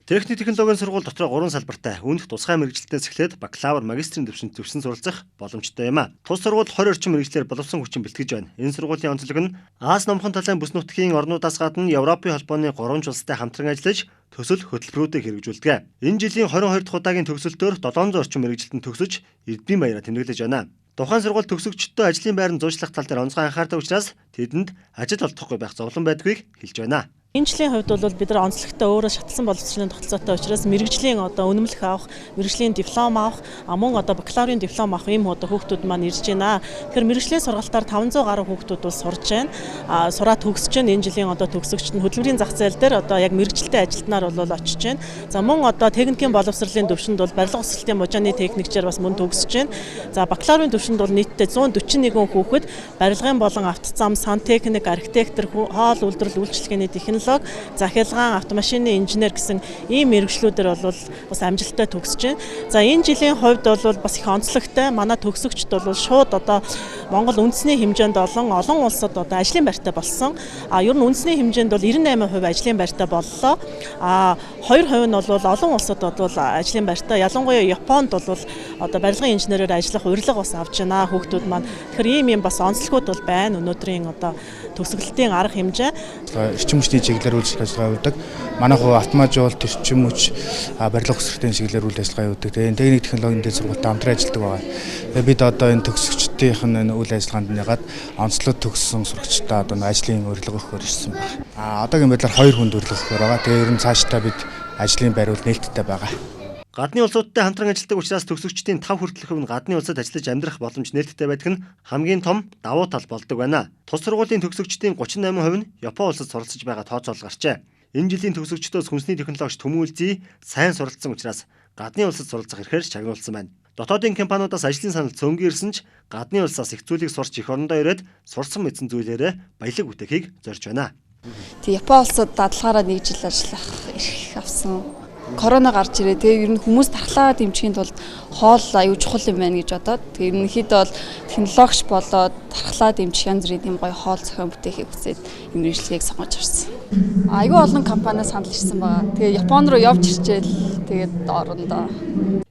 Техник технологийн сургууль дотор 3 салбартай үүнд тусгай мэргэжилтээс эхлээд бакалавр, магистрийн төвшөнд суралцах боломжтой юм а. Тус сургууль 20 орчим мэргэжлээр боловсон хүчин бэлтгэж байна. Энэ сургуулийн онцлог нь Аз номхон талайн бүс нутгийн орнуудаас гадна Европын холбооны 3 улстай хамтран ажиллаж төсөл хөтөлбөрүүдийг хэрэгжүүлдэг. Энэ жилийн 22 дахь удаагийн төгсөлтөөр 700 орчим мэргэжилтэн төгсөж эрдмийн баяраар тэмдэглэж байна. Тухайн сургууль төгсөгчдөө ажлын байранд зуучлах тал дээр онцгой анхаардаг учраас тэдэнд ажил олдохгүй байх зовлон байдгийг хэлж байна. Энэ жилийн хувьд бол бид нар онцлогтой өөрөө шатлсан боловсролын тогтолцоотой учраас мэрэгжлийн үнэмлэх авах, мэрэгжлийн диплом авах, мөн бакалаврын диплом авах ийм хүүхдүүд маань ирж байна. Тэгэхээр мэрэгжлийн сургалтаар 500 гаруй хүүхдүүд бол сурж байна. Сураад төгсөж байна. Энэ жилийн төгсөгчд нь хөдөлмөрийн зах зээл дээр яг мэрэгжилтэй ажилтнаар бол очиж байна. За мөн техникийн боловсролын төвшөнд бол барилга өсөлтийн мужааны техникчээр бас мөн төгсөж байна. За бакалаврын төвшөнд бол нийтдээ 141 хүүхэд барилгын болон автозам, сантехник, архитектор, хоол үйлдвэрлэл үйлчилгээний захиалгаан, автомашины инженер гэсэн ийм мэргэжлүүдээр бол бас амжилттай төгсөж байна. За энэ жилийн хувьд бол бас их онцлогтой. Манай төгсөгчд бол шууд Монгол үндэсний хэмжээнд олон улсад ажлын байртай болсон. Ер нь үндэсний хэмжээнд бол 98% ажлын байртай боллоо. 2% нь бол олон улсад ажлын байртай. Ялангуяа Японд бол барилгын инженерээр ажиллах урилга бас авч байна хүүхдүүд маань. Тэгэхээр ийм бас онцлогуд бол байна. Өнөөдрийн төгсгөлтийн арга хэмжээ. Эрчим хүчний чиглэлээр үйл ажиллагаа явуулдаг. Манайх автомажуулалт, эрчим хүч, барилга өсөлтийн чиглэлээр үйл ажиллагаа явуулдаг. Тэгээ техник технологийн дэд сургуультай хамтран ажилладаг байгаа. Тэгээ бид энэ төгсөгчдийн үйл ажиллагаанд нэгаад онцлог төгссөн сурагчдаа ажлын урилга өгөхөөр ирсэн байна. Одоогийн байдлаар 2 хүнд урилга өгөхөөр байгаа. Тэгээ ер нь цаашдаа бид ажлын байр бол нээлттэй байгаа. Гадны улсуудтай хамтран ажилладаг учраас төгсөгчдийн 5 хүртэлх хувь нь гадны улсад ажиллаж амьдрах боломж нээлттэй байдаг нь хамгийн том давуу тал болдог байна. Тус сургуулийн төгсөгчдийн 38% нь Япон улсад суралцж байгаа тооцоол гарчээ. Энэ жилийн төгсөгчдөөс хүнсний технологич Төмүүлзий сайн суралцсан учраас гадны улсад суралцах эрхээр чагнуулсан байна. Дотоодын компаниудаас ажлын санал цөөнгүй ирсэн ч гадны улсаас их зүйлийг сурч эх орондоо ирээд сурсан мэдсэн зүйлээрээ баялаг бүтээхийг зорж байна. Япон улсад дадлагаараа 1 жил ажиллах эрх авсан. Корона гарч ирээ. Тэгээ ер нь хүмүүс тархлаа дэмжихийн тулд хоол аюул чухал юм байна гэж бодоод тэгээ ерөнхийдөө бол технологич болоод тархлаа дэмжих янз бүрийн гоё хоол зохион бүтээхийг хүсээд энэ мэргэжлийг сонгож авсан. Аюул олон компаниас санал ирсэн байгаа. Тэгээ Япон руу явж ирчээл тэгээд орондоо.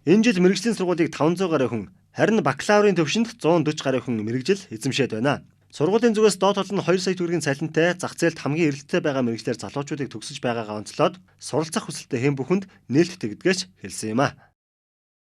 Энэ жил мэргэжлийн сургуулийг 500 гаруй хүн, харин бакалаврын төвшөнд 140 гаруй хүн мэргэжил эзэмшээд байна. Сургуулийн зүгээс доод хол нь 2 сая төгрөгийн цалинтай зах зээлд хамгийн эрэлттэй байгаа мэргэжлэр залуучуудыг төгсөж байгаагаа онцлоод суралцах хүсэлтэй хэн бүхэнд нээлттэй гэдгээч хэлсэн юм а.